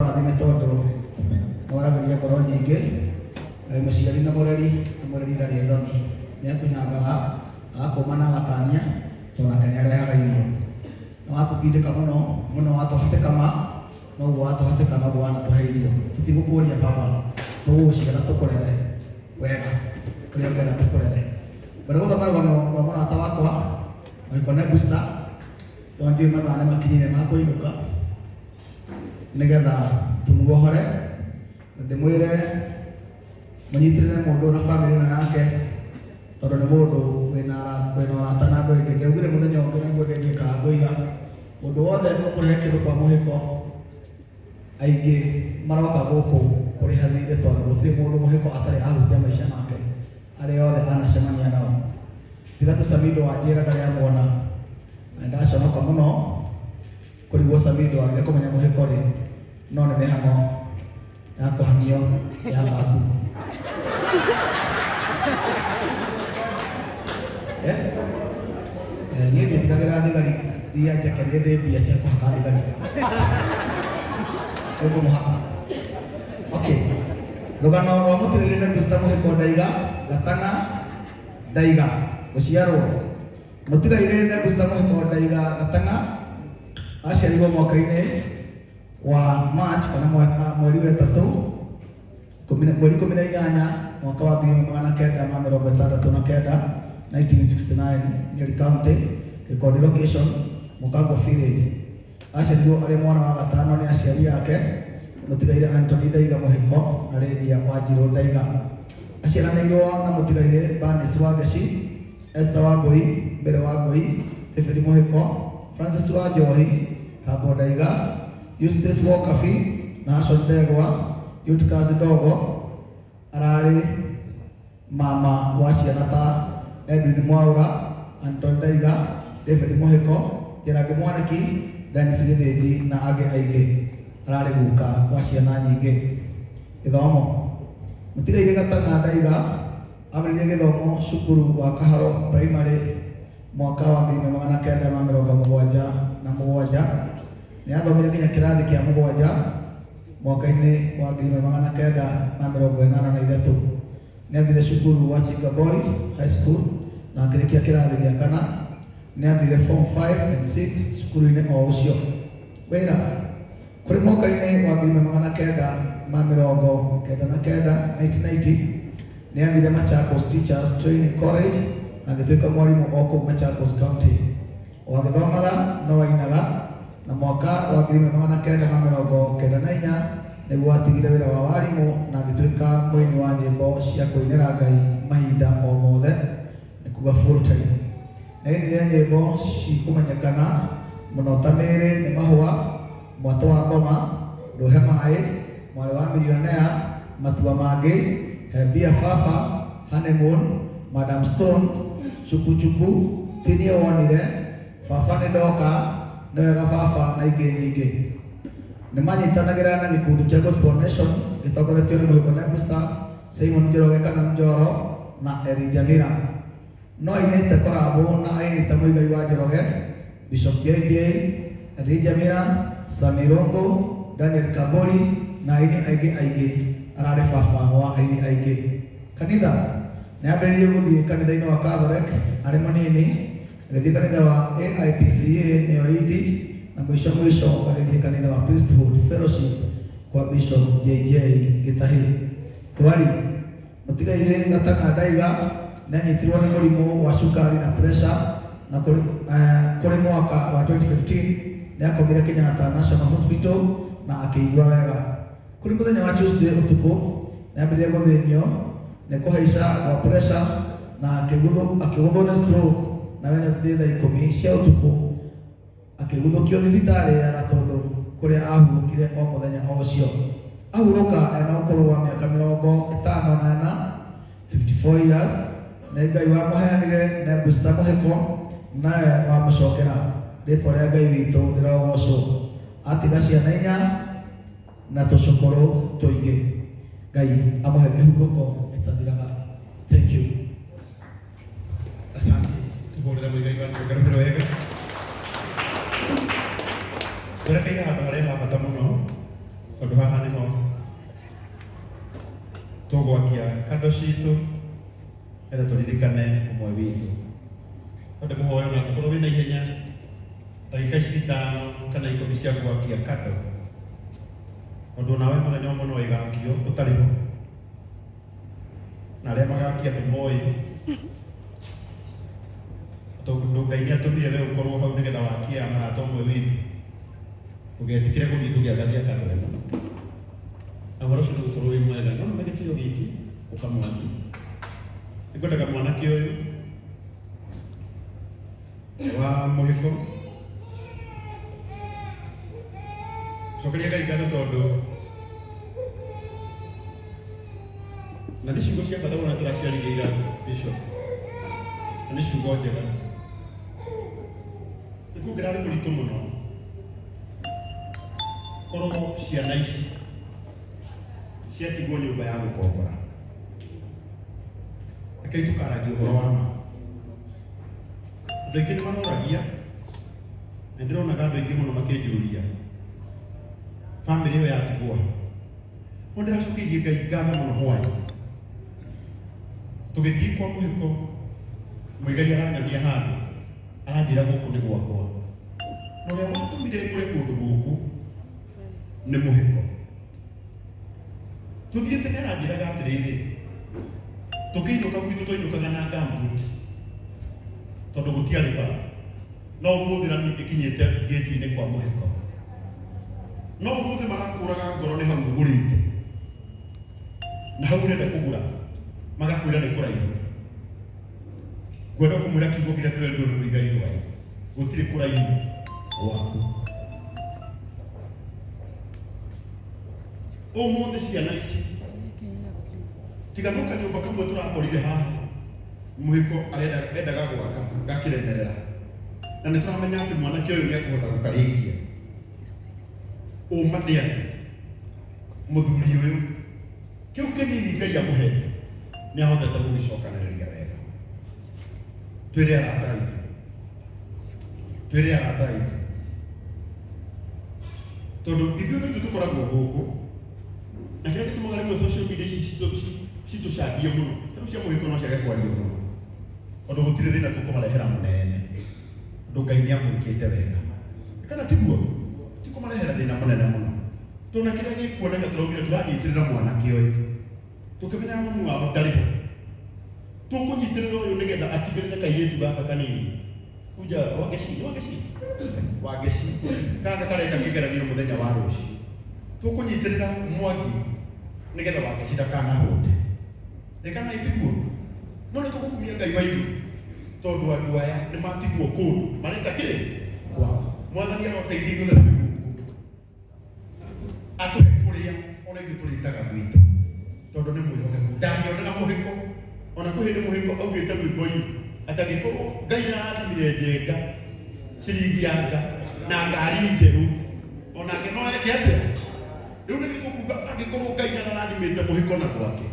tũrathime tondũ nĩwaragĩria ngoro nyingĩ, mũciari na mũreri ndarĩ thoni, nĩakũnyangaga agakũma na agakania tondũ nake nĩarehaga irio. Nĩwatũtindĩka mũno watũhatĩkana, noguo watũhatĩka noguo wanatũhe irio. Tũtigũkũria baba, tũgũgũciara tũkũrere wega kũrĩa ũngĩenda tũkũrere. Mbere gũthoma rũgano rwa mũrata wakwa Mũhiko Booster, tondũ ndiũĩ mathaa nĩmakinyire ma kũinũka, nĩgetha tũmuohore na ndĩmwĩre mũnyitĩrĩre mũndũ na bamĩrĩ ĩno yake, tondũ nĩ mũndũ wĩna ũrata na andũ aingĩ. Ngiaugire mũthenya ũngĩ nĩguo ndĩngĩkaga kũiga mũndũ wothe ũkũrehe kĩndũ kwa Mũhiko, aingĩ maroka gũkũ kũrĩha thirĩ, tondũ gũtirĩ mũndũ Mũhiko atarĩ ahutia maica make arĩa othe anacemania nao. Tigatu Samido wanjĩra ndarĩ amwona, na ndaconoka mũno kũrigwo Samido agire kũmenya Mũhiko rĩ, no nĩ mĩhang'o ya kũhang'io ya maku. Niĩ ndiĩtigagĩra thigari iria njeke nĩ ndĩ mbia cia kũhaka thigari. Ũkũmũhaka. Okay. Rũgano rwa mũtigairĩ Booster Mũhiko Ndaiga, Gatanga, Ndaiga, gũciarwo. Mũtigairĩ Booster Mũhiko Ndaiga, Gatanga, aciarirwo mwaka-inĩ wa March kana mweri wetatũ, mweri 18 mwaka wa 1969, 1969, Nyeri County, Gikondi Location, Mukango Village. Aciarirwo arĩ mwana wa gatano nĩ aciari yake, mũtigairĩ Anthony Ndaiga Mũhiko na Lydia Wanjirũ Ndaiga. Aciaranĩirwo na mũtigairĩ Bernice Wangeci, Esther Wangui, Mbere Wangui, David Mũhiko, Francis Wanjohi, Kambo Ndaiga, Eustace Wokabi, Nashon Ndegwa, Eutychus Ndogo, ararĩ mama wa ciana ta Edwin Mwaura, Anton Ndaiga, David Mũhiko, Gerard Mwaniki, Dennis Gĩthĩnji na angĩ aingĩ. Ararĩ guka wa ciana nyingĩ. Gĩthomo. Mũtigairĩ Gatanga Ndaiga ambĩrĩirie gĩthomo cukuru wa Kaharo Primary mwaka wa 1977. Nĩathomire nginya kĩrathi kĩa mũgwanja mwaka-inĩ wa 1983. Nĩathire cukuru wa Chinga Boys High School na akĩrĩkia kĩrathi gĩa kana. Nĩathire form 5 and 6 cukuru-inĩ o ũcio. Wĩra kũrĩ mwaka-inĩ wa 1990 nĩathire Machakos Teachers Training College na agĩtuĩka mwarimũ o kũu Machakos County. O agĩthomaga no ainaga, na mwaka wa 1994 nĩguo atigire wĩra wa warimũ na agĩtuĩka mũini wa nyĩmbo cia kũinĩra Ngai mahinda o mothe, nĩ kuga full time. Nĩainire nyĩmbo cikũmenyekana mũno ta Mĩrĩ nĩ Mahũa, Mwatũ wa Ngoma, Ndũhe Maĩ, Mwarĩ wa Millionaire, Matua Mangĩ, Hembia Baba, Honeymoon, Madam Stone, Chuku Chuku, Tinie Wonire, Baba Nĩ Ndoka, Nĩ Wega Baba na ingĩ nyingĩ. Nĩmanyitanagĩra na gĩkundi kĩa Gospel Nation gĩtongoretio nĩ Mũhiko Booster, Simon Njoroge kana Njoro na Elijah Mira. No ainĩte korabo na aini ta Mũigai wa Njoroge, Bishop JJ, Elijah Mira, Sami Rongo, Daniel Kabori na aini aingĩ. Ararĩ baba wa aini aingĩ. Kanitha nĩambĩrĩirie gũthiĩ kanitha-inĩ wa Catholic arĩ mũnini, agĩthiĩ kanitha wa AIPCA nĩyo Indi, na mũico agĩthiĩ kanitha wa Priesthood Fellowship kwa Bishop JJ Gĩtahi. Ndwari. Mũtigairĩ Gatanga Ndaiga nĩanyitirwo nĩ mũrimũ wa cukari na pressure, na kũrĩ mwaka wa 2015 nĩakomire Kenyatta National Hospital na akĩigua wega. Kũrĩ mũthenya wa Tuesday ũtukũ nĩambĩrĩirie gũthĩnio nĩ kũhaica gwa pressure na akĩgũthwo nĩ stroke, na Wednesday thaa 10 cia ũtukũ akĩguthũkio thibitarĩ ya Gatũndũ kũrĩa ahurũkire o mũthenya o ũcio. Ahurũka ena ũkũrũ wa mĩaka 54, 54 years, na Ngai wamũheanire na Booster Mũhiko nawe wamũcokera. Rĩtwa rĩa Ngai witũ rĩrogocwo. Atiga ciana 4 na tũcũkũrũ tũingĩ. Ngai amũhe kĩhurũko gĩtathiraga. Thank you. Asante. Tũhũrĩre Mũigai wa Njoroge wega. Tũrekaine handũ harĩa ha bata mũno Tondu haha niho tugwakia kando citu etha turirikane umwe witu. Tondu muhoyo na kukorwo wina ihenya ndagika ici 5 kana 10 cia gwakia kando. Tondu nawe muthenya umwe no igakio utariho. Na aria magakia ndumoi. Tondu Ngai ni atumire we ukorwo hau nigetha wakia marata umwe witu. Ugetikire guthii tugiangalia kando ino. Na waro cio gukorwo wi mwega no megitio giki ukamwaki. Ngwendaga mwanake uyu wa muhiko cokeria Ngai ngatho tondu na nĩ ciugo cia bata mũno tũraciarĩrĩra Bishop, na nĩ ciugo njega. Nĩkuongerera nĩ mũritũ mũno korwo ciana ici ciatigwo nyũmba ya gũkombora. Rekei tũkaragia ũhoro wa ma. Andũ aingĩ nĩ manoragia, na ndĩronaga andũ aingĩ mũno makĩnjũria bamĩrĩ ĩyo yatigwo ha. No ndĩracokeirie Ngai ngatho mũno hwaĩ. Tũgĩthiĩ kwa mũhiko, mũigai aranyonia handũ, aranjĩra gũkũ nĩ gwakwa. Na ũrĩa watũmire kũrĩ kũndũ gũkũ nĩ mũhiko. Tũthiĩte nĩ aranjĩraga atĩrĩrĩ, tũkĩinũka gwitũ twainũkaga na gambut tondũ gũtiarĩ bara. No ũmũthĩ rami ĩkinyĩte gĩti-inĩ kwa mũhiko. No ũmũthĩ marakũraga ngoro nĩ hau ũgũrĩte, na hau ũrenda kũgũra magakwĩra nĩ kũraihu. Ngwenda kũmwĩra kiugo kĩrĩa tũrendwo nĩ Mũigai Ngai, gũtirĩ kũraihu gwaku. Ũmũthĩ ciana ici tiga no kanyũmba kamwe tũrakorire haha, mũhiko endaga gwaka gakĩremerera, na nĩ tũramenya atĩ mwanake ũyũ nĩ ekũhota gũkarĩkia. Ũma nĩ atĩ mũthuri ũyũ kĩu kĩnini Ngai amũhete nĩ ahotete gũgĩcokanĩrĩria wega. Twĩre arata aitũ, twĩre arata aitũ, tondũ ithuĩ nĩ tũkoragwo gũkũ na kĩrĩa gĩtũmaga rĩmwe social media ici citũcambie mũno. Rĩu cia mũhiko no ciage kwario mũno tondũ gũtirĩ thĩna tũkũmarehera mũnene. Tondũ Ngai nĩ amwĩkĩte wega, kana tiguo? Tikũmarehera thĩna mũnene mũno. Tona kĩrĩa gĩkuoneka tũraugire tũranyitĩrĩra mwanake ũyũ, tũkĩmenya mami wao ndarĩ ho. Tũkũnyitĩrĩra ũyũ nĩgetha atigĩrĩre kairĩtu gaka kanini. Uja Wangeci gaka kareka kĩgeranio mũthenya wa rũciũ. Tũkũnyitĩrĩra Mwangi nĩgetha Wangeci ndakanahũte. Kana itiguo? No nĩ tũgũkumia Ngai wa igũrũ tondũ andũ aya nĩ matigwo kũndũ marenda kĩrĩ kwao. Mwathani aroteithia igũrũ na gũkũ atũhe kũrĩa ona ithuĩ tũrĩtaga gwitũ tondũ nĩ mwĩhokeku. Ndangĩonera mũhiko ona kũhĩndĩ mũhiko augĩte rwĩmbo-inĩ atagĩkorwo Ngai nĩarathimire njenga ciringi yanga na ngari njerũ, onake no eke atĩa? Rĩu nĩ gũkuga angĩkorwo Ngai nĩarathimĩte mũhiko na twake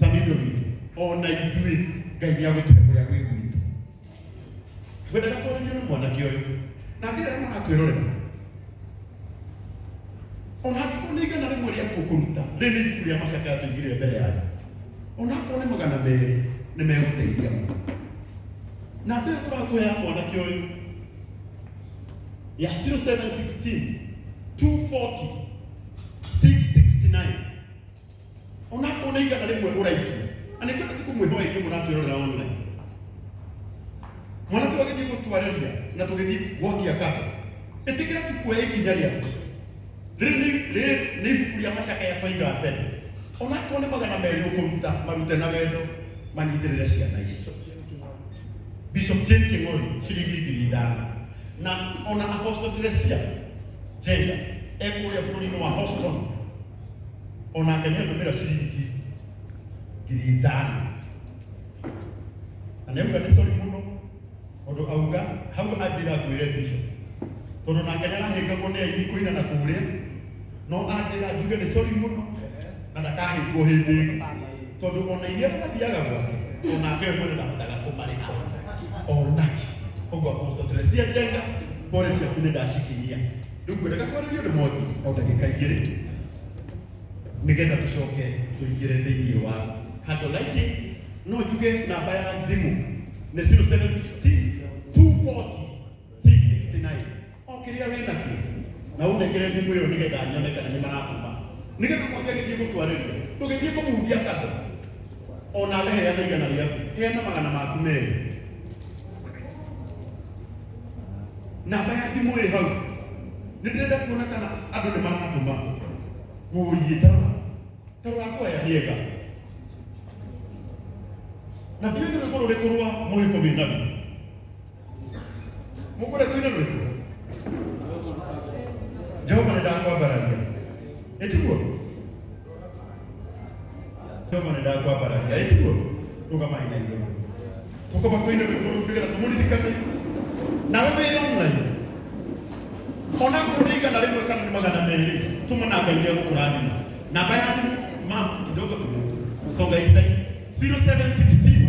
Samido witũ, ona ithuĩ Ngai nĩagũtũhe kũrĩa gwĩ gwitũ. Ngwendaga twaranĩrie na mwanake ũyũ na njĩra ĩno atwĩrorera. Ona angĩkorwo nĩ igana rĩmwe rĩa kũruta rĩrĩ nĩ ibuku rĩa macakaya tũigire mbere yanyu, ona akorwo nĩ 200 nĩ megũteithia mũno. Na mbere tũrakũhe ya mwanake ũyũ ya 0716 240 669. Ona akorwo nĩ igana rĩmwe ũraikia, na nĩ kwenda tũkũmwĩhoya inyuĩ mũratwĩrorera online. Mwanake ũyũ agĩthiĩ gũtwarĩria na tũgĩthiĩ gwakia kando, ĩtĩkĩra tũkuoya ikinya rĩaku. Rĩrĩ nĩ ibuku rĩa macakaya twaiga mbere. Ona akorwo nĩ 200 ũkũruta marute na wendo manyitĩrĩre ciana ici. Bishop Jane King'ori ciringi 5,000 na ona Apostle Teresia Jenga ekũrĩa bũrũri-inĩ wa Houston onake nĩ andũmĩra ciringi 5,000. Na nĩauga nĩ sorry mũno tondũ auga hau anjĩra ngwĩre Bishop tondũ nake nĩarahĩngagwo nĩ aini kũina na kũrĩa, no anjĩra njuge nĩ sorry mũno na ndakahĩngwo hĩndĩ ĩngĩ tondũ ona iria athiaga gwake onake we mwene ndahotaga kũmarĩha onake. Ũguo Apostle Teresia Jenga pole ciaku nĩ ndacikinyia. Rĩu ngwendaga twarĩrio nĩ Mwangi o ndagĩka 2 nigetha tucoke tuingire thĩinĩ wa handle lighting. No njuge namba ya thimũ nĩ 0716-240-669. O kĩrĩa wĩna kĩo na ũnengere thimũ ĩyo nĩgetha nyone kana nĩ maratũma, nĩgetha mwanjie gĩthiĩ gũtwarĩrio ndũgĩthiĩ kũmũhunjia kando. Ona heana igana rĩaku, heana magana maku merĩ. Namba ya thimũ ĩ hau. Nĩ ndĩrenda kuona kana andũ nĩ maratũma. Ũiye tarora kuoya mĩega. Na ndiũĩ nĩ rwĩmbo rũrĩkũ rwa mũhĩko wĩna ruo. Mũkwenda tũine rwĩmbo? Jehova nĩndakwambararia. Ĩtiguo? Jehova nĩndakwambararia. Ĩtiguo? Rũgamai na igũrũ. Tũkamba tũine rwĩmbo rũu nĩgetha tũmũririkane. Nawe wĩ online. Ona kũrĩ igana rĩmwe kana nĩ magana merĩ, tũma na Ngai nĩegũkũrathima. Namba ya thimũ kidogo tu. Songa isai 0716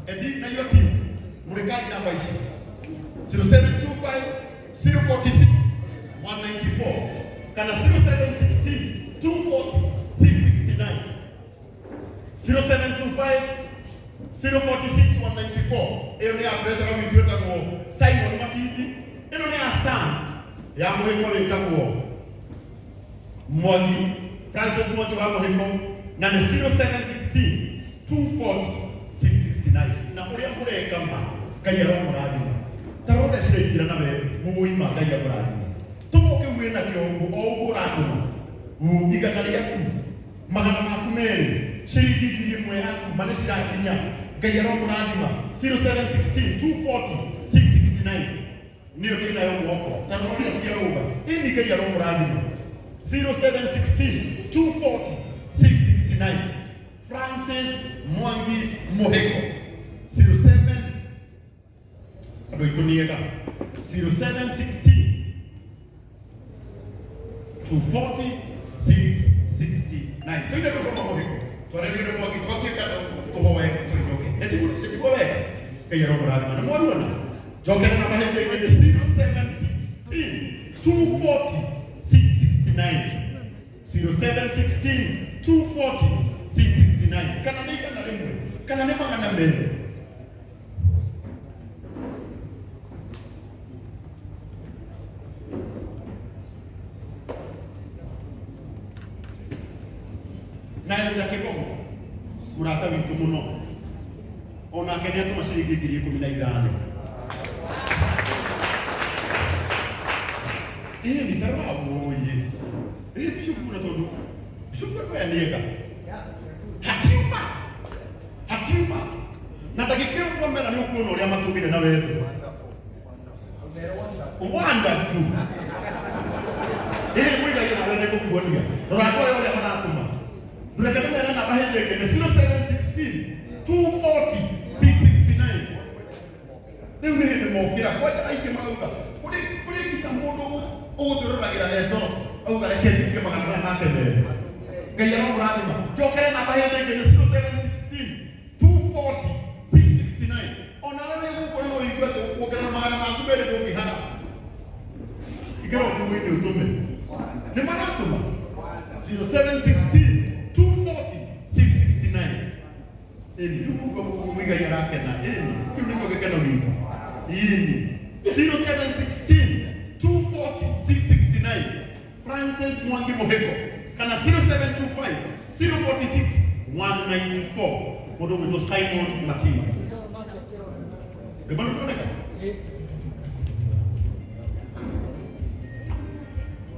Edi na hiyo timu mrekadi namba ici 0725-046-194 kana 0716-240-669 0725-046-194. Hiyo ni address ya witũ wĩtagwo Simon Matindi. Ĩno nĩ Hassan ya mũhĩko wĩtagwo Mwangi, Francis Mwangi wa mũhĩko, na nĩ 0716-240-669. Na ũrĩa mũreka ma Ngai aromũrathima. Tarora ciraingĩra na we mũima Ngai amũrathima. Tũmoke wĩna kĩongo o ũguo ũratũma igana rĩaku magana maku merĩ ciringi ngiri ĩmwe yaku manĩ cirakinya Ngai aromũrathima. 0716-240-669 nĩyo ndĩnayo guoko. Tarora ũrĩa ciarũga ĩni Ngai aromũrathima. 0716-240-669 Francis Mwangi Mũhĩko. 07 andũ aitũ nĩega 0716-240-669. Tũine tũkoma Mũhĩko twarĩrĩire Mwangi twakie kando tũhoe tũinũke. Ĩtiguo wega Ngai aromũrathima. Na mwaruona njokera na mahĩndĩ-inĩ nĩ 0716-240-669 0716-240-669 kana nĩ igana rĩmwe kana nĩ magana merĩ. Na ya Kĩgogo mũrata witũ mũno onake nĩatũma ciringi ngiri 15. Ni tarora woye. Bishop kuna todo. Bishop kwa ya niega. Hakima. Na dakika kwa mbele ni ukuona ule amatumire na wewe. Wonderful. Mwida yana wewe kukuonia. Rorako yole maratuma. Durekana mena na bahindeke ni 0716-240-669. Leo ni hende mokira kwa aike magauka. Kuri kita mundu ũgũtũrũragĩra etoro auga reke njike magana make merĩ. Ngai aromũrathima. Njokere namba hĩndĩ nĩ 0716-240-669. Onawe wĩgũkora no ũigua atĩ kuongerera magana maku merĩ ndũngĩhara. Ikĩra ũtũmũ-inĩ ũtũme. Nĩ maratũma 0716-240-669. Ĩni rĩu Ngai arakena. Ĩni kĩu nĩkĩo gĩkeno gitũ. Ĩni 0716-240-669 Francis Mwangi Mũhĩko kana 0725-046-194 mũndũ wĩtwo Simon Matindi. Ndĩbana